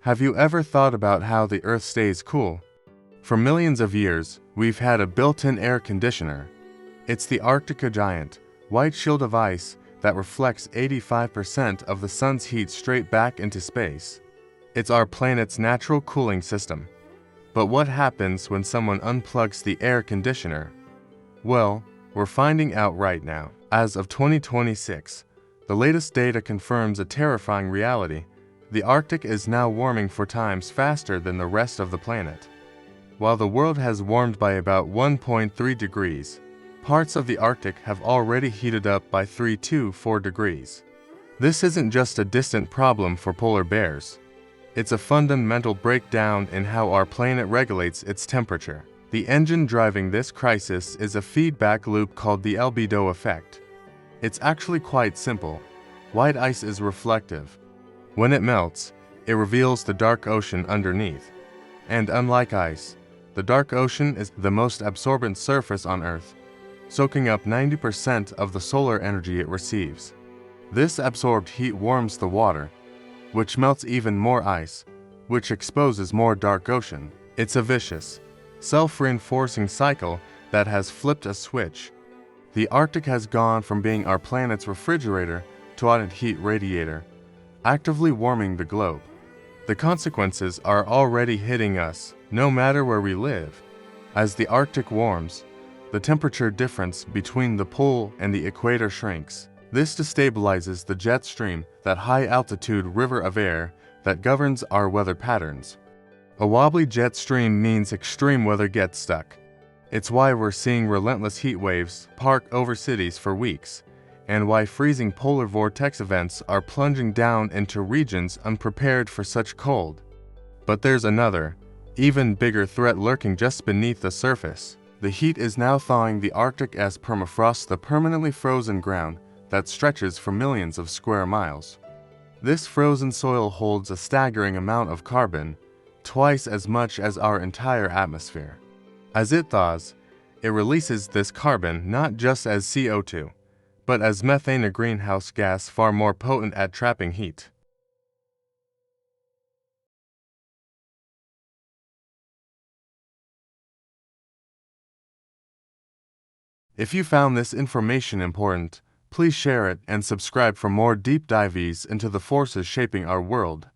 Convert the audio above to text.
Have you ever thought about how the Earth stays cool? For millions of years, we've had a built-in air conditioner. It's the Arctic giant, white shield of ice that reflects 85% of the sun's heat straight back into space. It's our planet's natural cooling system. But what happens when someone unplugs the air conditioner? Well, we're finding out right now. As of 2026, the latest data confirms a terrifying reality. The Arctic is now warming 4 times faster than the rest of the planet. While the world has warmed by about 1.3 degrees, parts of the Arctic have already heated up by 3 to 4 degrees. This isn't just a distant problem for polar bears. It's a fundamental breakdown in how our planet regulates its temperature. The engine driving this crisis is a feedback loop called the albedo effect. It's actually quite simple. White ice is reflective. When it melts, it reveals the dark ocean underneath. And unlike ice, the dark ocean is the most absorbent surface on Earth, soaking up 90% of the solar energy it receives. This absorbed heat warms the water, which melts even more ice, which exposes more dark ocean. It's a vicious, self-reinforcing cycle that has flipped a switch. The Arctic has gone from being our planet's refrigerator to an heat radiator, actively warming the globe. The consequences are already hitting us, no matter where we live. As the Arctic warms, the temperature difference between the pole and the equator shrinks. This destabilizes the jet stream, that high-altitude river of air that governs our weather patterns. A wobbly jet stream means extreme weather gets stuck. It's why we're seeing relentless heat waves park over cities for weeks, and why freezing polar vortex events are plunging down into regions unprepared for such cold. But there's another, even bigger threat lurking just beneath the surface. The heat is now thawing the Arctic as permafrost, the permanently frozen ground that stretches for millions of square miles. This frozen soil holds a staggering amount of carbon, twice as much as our entire atmosphere. As it thaws, it releases this carbon not just as CO2, but as methane, a greenhouse gas far more potent at trapping heat. If you found this information important, please share it and subscribe for more deep dives into the forces shaping our world.